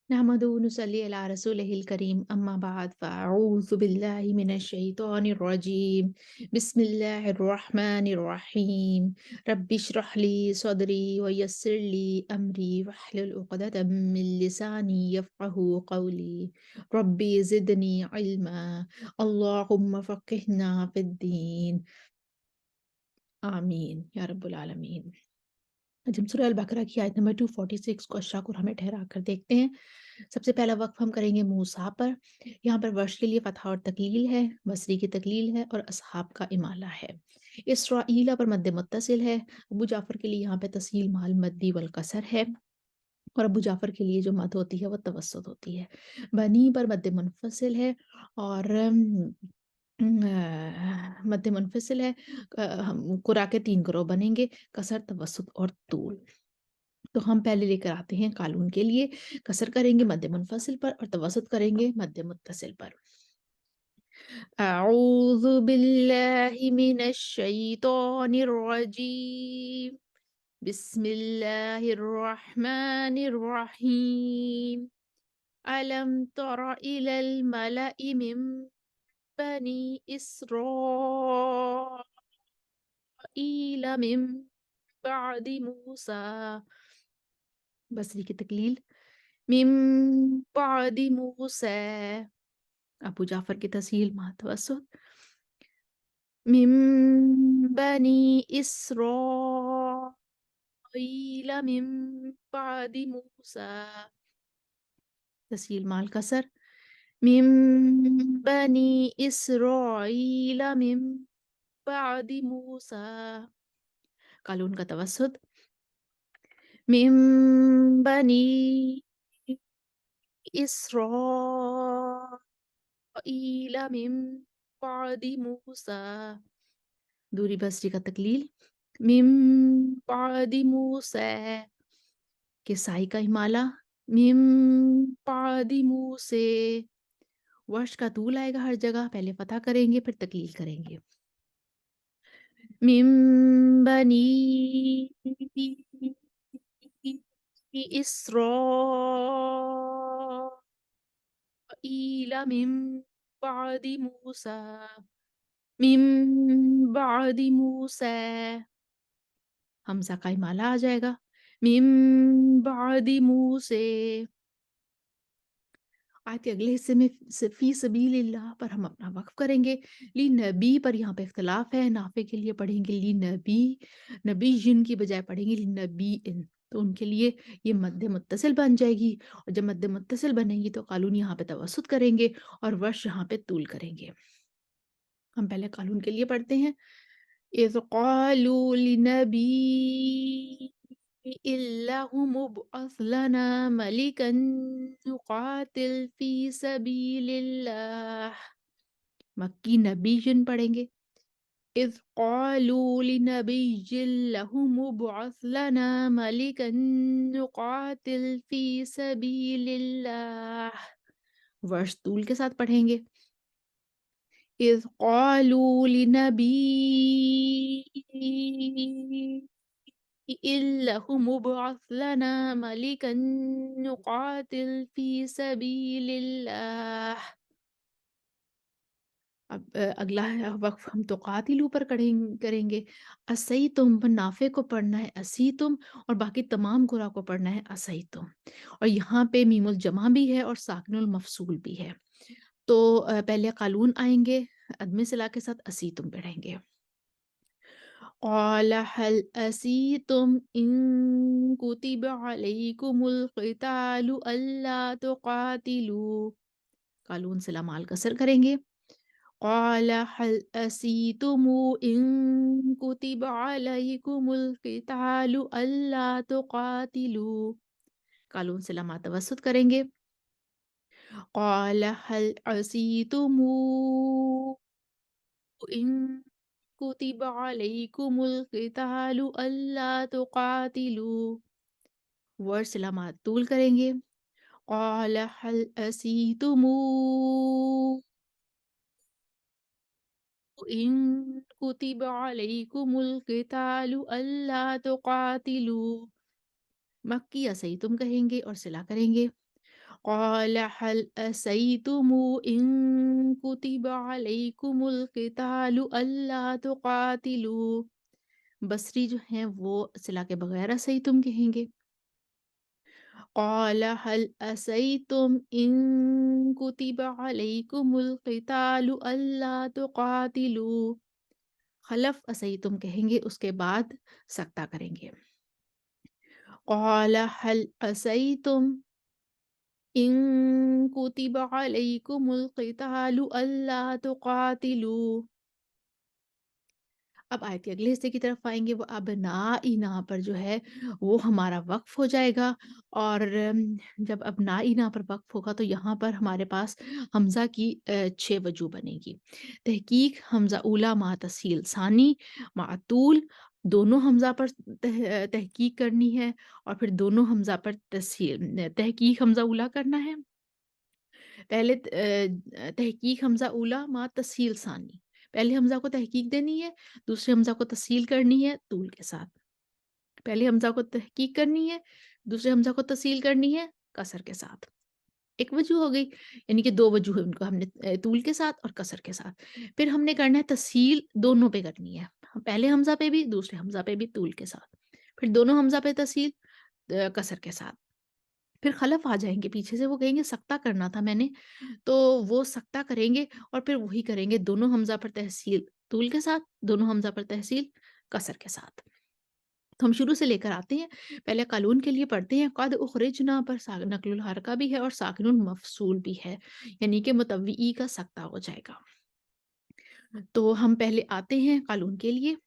नहमदुहु व नुसल्ली अला रसूलिहिल करीम अम्मा बाद फ़अऊज़ु बिल्लाहि मिनश शैतानिर रजीम बिस्मिल्लाहिर रहमानिर रहीम रब्बिश्रह ली सदरी व यस्सिर ली अमरी वहलुल उक़दतम मिन लिसानी यफ़क़हू क़ौली रब्बी ज़िदनी इल्मा अल्लाहुम्मा फ़क़्हिना फ़िद्दीन आमीन या रब्बुल आलमीन। आज हम सूरह अल-बकरा की आयत नंबर 246 को अशरा कुर हमें ठहरा कर देखते हैं। सबसे पहला वक़्फ़ हम करेंगे मूसा पर। यहाँ पर वर्ष के लिए फ़तह और तक़लील है, बसरी की तक़लील है और असहाब का इमाला है। इसराईला पर मद्दे मुत्तसिल है। अबू जाफ़र के लिए यहाँ पे तस्हील माल मद्दी वल कसर है और अबू जाफ़र के लिए जो मद होती है वो तवस्सुत होती है। बनी पर मद्दे मुनफ़सिल है और मद्दे मुनफ़सिल है। हम क़ुरा के 3 ग्रोह बनेंगे, कसर, तवस्सुत और तूल। तो हम पहले लेकर आते हैं कालून के लिए, कसर करेंगे मद्दे मुनफ़सिल पर और तवस्सुत करेंगे मद्दे मुत्तसिल पर। अऊज़ु बिल्लाहि मिनश शैतानिर रजीम। बिस्मिल्लाहिर रहमानिर रहीम। अलम तरा इलल मलइ मिन बनी इसराईल मिन बअदि मूसा। बसरी की तकलील मिन बअदि मूसा। अबू जाफ़र की तस्हील मा तवस्सुत मिन बनी इसराईल मिन बअदि मूसा। तस्हील माल कसर मिन बनी इसराईल मिन बअदि मूसा। कालून का तवस्सुत मिन बनी इसराईल मिन बअदि मूसा। दूरी बसरी का तकलील मिन बअदि मूसा के साई का इमाला मिन बअदि मूसे। वर्ष का तूल आएगा हर जगह, पहले फ़तह करेंगे फिर तकलील करेंगे। मिन बनी इसराईल मिन बअदि मूसा। मिन बअदि मूसा हमज़ा का इमाला आ जाएगा। मिन बअदि मूसे। आयत के अगले हिस्से में फ़ी सबीलिल्लाह पर हम अपना वक़्फ़ करेंगे। ली नबी पर यहाँ पे इख्तिलाफ़ है। नाफ़े के लिए पढ़ेंगे ली नबी, नबिय्यिन की बजाय पढ़ेंगे ली नबीइन। तो उनके लिए ये मद्दे मुत्तसिल बन जाएगी और जब मद्दे मुत्तसिल बनेगी तो कालून यहाँ पे तवस्सुत करेंगे और वर्ष यहाँ पे तूल करेंगे। हम पहले कालून के लिए पढ़ते हैं। इज़ क़ालू लिनबिय्यिन लहुम उब्अस लना मलिकन नुक़ातिल फ़ी सबीलिल्लाह। मक्की नबिय्यिन पढ़ेंगे। इज़ क़ालू लिनबिय्यिन लहुम उब्अस लना मलिकन नुक़ातिल फ़ी सबीलिल्लाह। वर्ष तूल के साथ पढ़ेंगे। इज़ क़ालू लिनबिय्यिन लहुम उब्अस लना मलिकन नुक़ातिल फ़ी सबीलिल्लाह। अब अगला है वक़्फ़ हम तुक़ातिलू पर करेंगे। असैतुम पर नाफ़े को पढ़ना है असीतुम और बाकी तमाम क़ुरा को पढ़ना है असैतुम। और यहाँ पे मीमुल जमा भी है और साकिनुल मफ़सूल भी है। तो पहले कालून आएँगे, अदम सिला के साथ असीतुम पढ़ेंगे। क़ाल हल असीतुम इन कुतिबा अलैकुमुल क़ितालु अल्ला तुक़ातिलू। कालून सिला माल कसर करेंगे। क़ाल हल असीतुम इन कुतिबा अलैकुमुल क़ितालु अल्ला तुक़ातिलू। कालून सिला मा तवस्सुत करेंगे। क़ाल हल असीतुम इन कुतिबा अलैकुमुल क़ितालु अल्ला तुक़ातिलू। वर्ष सिला मा तूल करेंगे। क़ाल हल असीतुम इन कुतिबा अलैकुमुल क़ितालु अल्ला तुक़ातिलू। मक्की असैतुम कहेंगे और सिला करेंगे। قال هل عسيتم إن كتب عليكم القتال ألا تقاتلوا। बसरी जो हैं वो सिला के बगैर सही तुम कहेंगे। قال هل عسيتم إن كتب عليكم القتال ألا تقاتلوا। खलफ असैतुम कहेंगे, उसके बाद सक्ता करेंगे। قال هل عسيتم إن كتب عليكم القتال ألا تقاتلوا। अब आयत के अगले हिस्से की तरफ आएँगे, वो अब ना ई ना पर जो है वो हमारा वक़्फ़ हो जाएगा। और जब अब ना ई ना पर वक़्फ़ होगा तो यहाँ पर हमारे पास हमज़ा की 6 वजूह बनेगी। तहकीक हमज़ा ऊला मा तस्हील सानी मातूल, दोनों हमज़ा पर तहकीक करनी है और फिर दोनों हमज़ा पर तहकीक हमज़ा ऊला करना है। पहले तहकीक हमज़ा ऊला मा तस्हील सानी, पहले हमज़ा को तहकीक देनी है, दूसरे हमज़ा को तस्हील करनी है तूल के साथ। पहले हमज़ा को तहकीक करनी है, दूसरे हमज़ा को तस्हील करनी है कसर के साथ। एक वजूह हो गई, यानी कि 2 वजूह है, उनको हमने तूल के साथ और कसर के साथ। फिर हमने करना है तस्हील, दोनों पे करनी है। पहले हमज़ा पे भी, दूसरे हमज़ा पे भी तूल के साथ। फिर दोनों हमज़ा पे तस्हील कसर के साथ। फिर खलफ आ जाएँगे पीछे से, वो कहेंगे सख्ता करना था मैंने, तो वो सख्ता करेंगे और फिर वही करेंगे, दोनों हमज़ा पर तहसील तूल के साथ, दोनों हमज़ा पर तहसील कसर के साथ। तो हम शुरू से लेकर आते हैं, पहले कानून के लिए पढ़ते हैं। क़द उख़रिजना पर नक़्लुल हरका भी है और साकिनुल मफ़सूल भी है, यानी कि मुतव्विई का सख्ता हो जाएगा। तो हम पहले आते हैं कानून के लिए।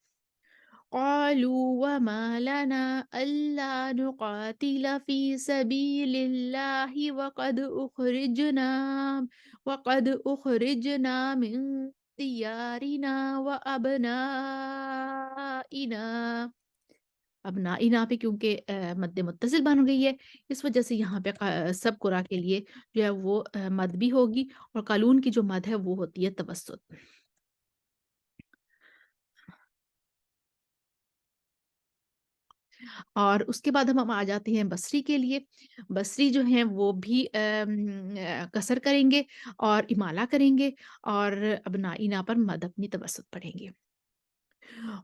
क़ालू वमा लना अल्ला नुक़ातिल फ़ी सबीलिल्लाहि वक़द उख़रिजना मिन दियारिना व अबनाइना। अबनाइना पे क्योंकि मद्दे मुत्तसिल बन गई है, इस वजह से यहाँ पे सब कुरा के लिए जो है वो मद भी होगी और कालून की जो मद है वो होती है तवस्सुत। और उसके बाद हम आ जाते हैं बसरी के लिए। बसरी जो हैं वो भी कसर करेंगे और इमाला करेंगे और अबनाइना पर मद अपनी तवस्सुत पढ़ेंगे।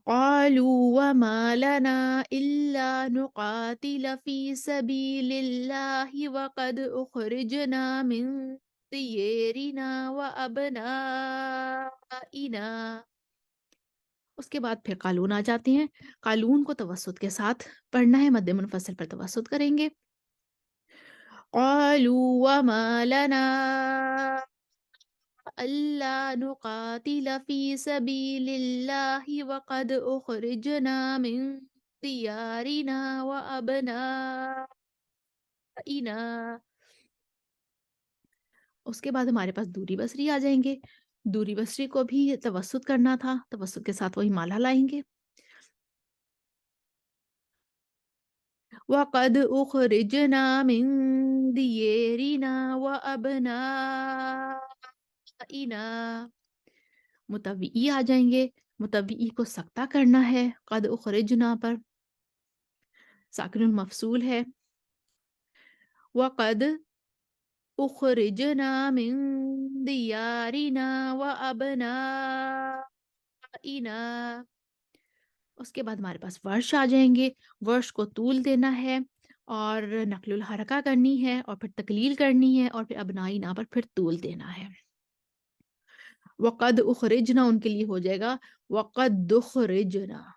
क़ालू वमा लना इल्ला नुक़ातिल फ़ी सबीलिल्लाहि वक़द उख़रिजना मिन दियरिना व अबनाइना। उसके बाद फिर कालून आ जाते हैं। कालून को तवस्सुत के साथ पढ़ना है, मद्दे मुनफ़सिल पर तवस्सुत करेंगे। क़ालू वमा लना अल्ला नुक़ातिल फ़ी सबीलिल्लाहि वक़द उख़रिजना मिन दियारिना व अबनाइना। उसके बाद हमारे पास दूरी बसरी आ जाएँगे। दूरी बसरी को भी तवस्सुत करना था, तवस्सुत के साथ वही माला लाएँगे। वक़द उख़रिजना मिन दियरिना व अबनाइना। मुतव्विई आ जाएँगे, मुतव्विई को सख्ता करना है, क़द उख़रिजना पर साकिनुल मफ़सूल है। वक़द उख़रिजना मिन दियारिना व अबनाइना। उसके बाद हमारे पास वर्ष आ जाएँगे, वर्ष को तूल देना है और नक़्लुल हरका करनी है और फिर तक़लील करनी है और फिर अबनाइना पर फिर तूल देना है। वक़द उख़रिजना उनके लिए हो जाएगा वक़द उख़रिजना।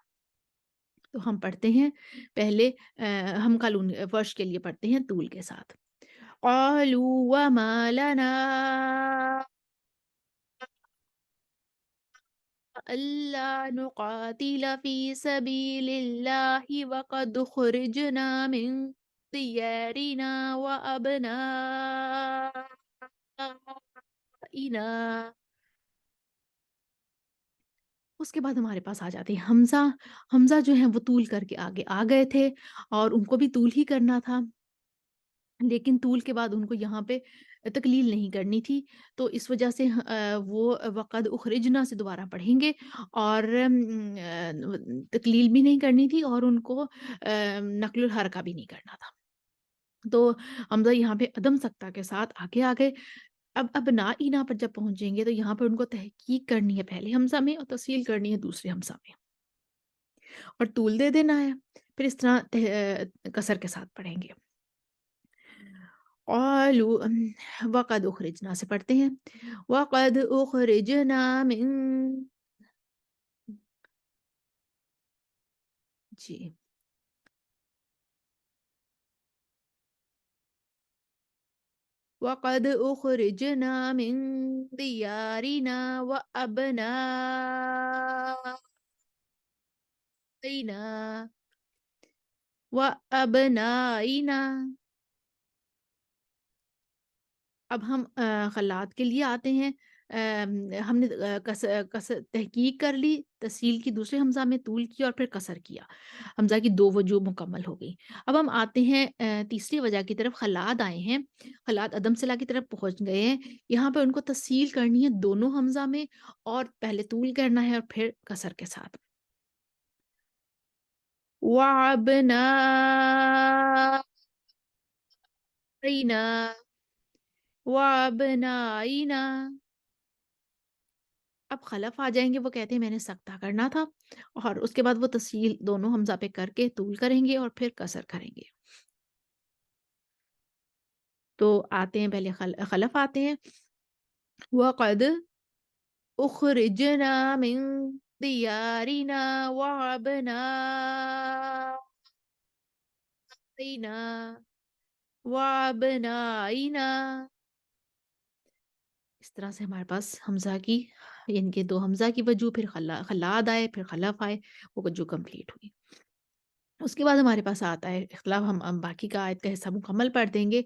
तो हम पढ़ते हैं पहले हम कानून वर्ष के लिए पढ़ते हैं तूल के साथ। क़ालू वमा लना अल्ला नुक़ातिल फ़ी सबीलिल्लाहि वक़द उख़रिजना मिन दियारिना व अबनाइना। उसके बाद हमारे पास आ जाते हैं हमज़ा। हमज़ा जो है वो तूल करके आगे आ गए थे और उनको भी तूल ही करना था। लेकिन तूल के बाद उनको यहाँ पे तकलील नहीं करनी थी, तो इस वजह से वो वक़द उख़रिजना से दोबारा पढ़ेंगे और तकलील भी नहीं करनी थी और उनको नक़्लुल हरका भी नहीं करना था। तो हमज़ा यहाँ पे अदम सख्ता के साथ आगे आ गए। अब ना ईना पर जब पहुँचेंगे तो यहाँ पे उनको तहकीक करनी है पहले हमज़ा में और तस्हील करनी है दूसरे हमज़ा में और तूल दे देना है। फिर इस तरह कसर के साथ पढ़ेंगे। क़ालू वक़द उख़रिजना से पढ़ते हैं। वक़द उख़रिजना मिन जी। वक़द उख़रिजना मिन दियारिना व अबनाइना। अब हम ख़ल्लात के लिए आते हैं। हमने तहकीक कर ली, तस्हील की दूसरे हमज़ा में, तूल किया और फिर कसर किया। हमज़ा की 2 वजूह मुकम्मल हो गई। अब हम आते हैं तीसरी वजह की तरफ, ख़ल्लात आए हैं। ख़ल्लात अदम सिला की तरफ पहुँच गए हैं। यहाँ पे उनको तस्हील करनी है दोनों हमज़ा में और पहले तूल करना है और फिर कसर के साथ। वअबनाइना वअबनाइना। अब खलफ आ जाएँगे, वो कहते हैं मैंने सख्ता करना था और उसके बाद वो तस्हील दोनों हमज़ा पे करके तूल करेंगे और फिर कसर करेंगे। तो आते हैं पहले खलफ आते हैं। वक़द उख़रिजना मिन दियारिना व अबनाइना व अबनाइना। इस तरह से हमारे पास हमज़ा की इनके 2 हमज़ा की वजूह, फिर खल्लाद आए, फिर खलफ आए, वो वजूह कंप्लीट हुई। उसके बाद हमारे पास आता है इख्तिलाफ। हम बाकी का आयत का हिस्सा मुकम्मल पढ़ देंगे।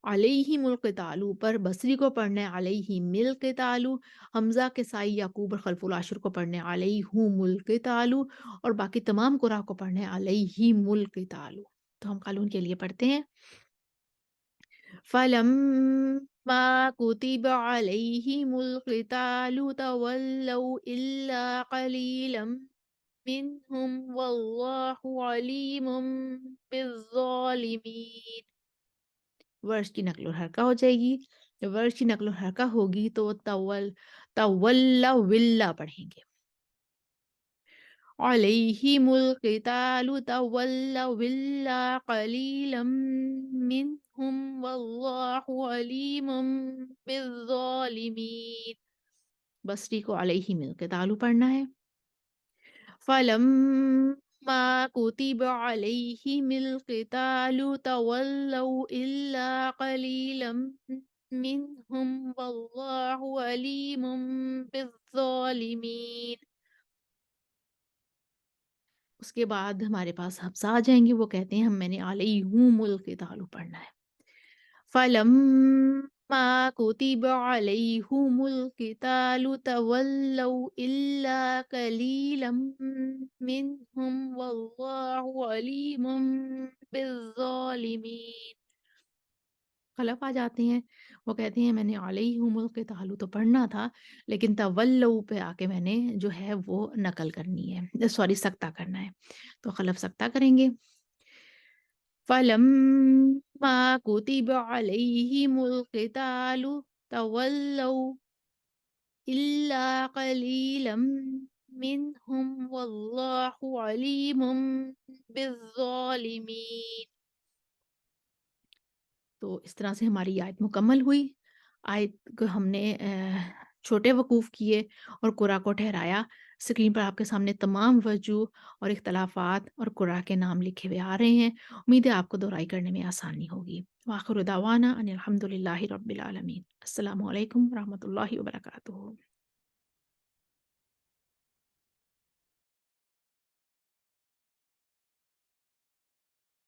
अलैहिमुल क़ितालु पर बसरी को पढ़ना है अलैहिमिल क़ितालु, हमज़ा के साई याकूब और खल्फ़ुल आशिर को पढ़ना है अलैहुमुल क़ितालु और बाकी तमाम क़ुरा को पढ़ना है अलैहिमुल क़ितालु। तो हम क़ालून के लिए पढ़ते हैं। फलम्मा कुतिबा अलैहिमुल क़ितालु तवल्लौ इल्ला क़लीलन मिनहुम वल्लाहु अलीमुम बिज़्ज़ालिमीन। वर्ष की नक़्ल और हरका हो जाएगी। जब वर्ष की नक़्ल और हरका होगी तो तवल्ला विल्ला पढ़ेंगे। अलैहिमुल क़ितालु तवल्लौ इल्ला क़लीलन मिनहुम वल्लाहु अलीमुम बिज़्ज़ालिमीन। बसरी को अलैहिमिल क़ितालु पढ़ना है। फलम्मा कुतिबा अलैहिमिल क़ितालु तवल्लौ इल्ला क़लीलन मिनहुम वल्लाहु अलीमुम बिज़्ज़ालिमीन। उसके बाद हमारे पास हफ्सा आ जाएँगे, वो कहते हैं हम मैंने अलैहुमुल क़ितालु पढ़ना है। फलम्मा कुतिबा अलैहुमुल क़ितालु तवल्लौ इल्ला क़लीलन मिनहुम वल्लाहु अलीमुम बिज़्ज़ालिमीन। खलफ आ जाते हैं, वो कहते हैं मैंने अलैहुमुल क़ितालु तो पढ़ना था, लेकिन तवल्लौ पे आके मैंने जो है वो नकल करनी है, सॉरी सख्ता करना है। तो खलफ सख्ता करेंगे। फलम्मा कुतिबा अलैहिमुल क़ितालु तवल्लौ इल्ला क़लीलन मिनहुम वल्लाहु अलीमुम बिज़्ज़ालिमीन। तो इस तरह से हमारी आयत मुकम्मल हुई। आयत को हमने छोटे वकूफ़ किए और क़ुरा को ठहराया। स्क्रीन पर आपके सामने तमाम वजूह और इख्तलाफ़ात और क़ुरा के नाम लिखे हुए आ रहे हैं। उम्मीद है आपको दोहराई करने में आसानी होगी। व आखिरु दावाना अनिल हम्दुलिल्लाहि रब्बिल आलमीन। अस्सलामु अलैकुम व रहमतुल्लाहि व बरकातुहू।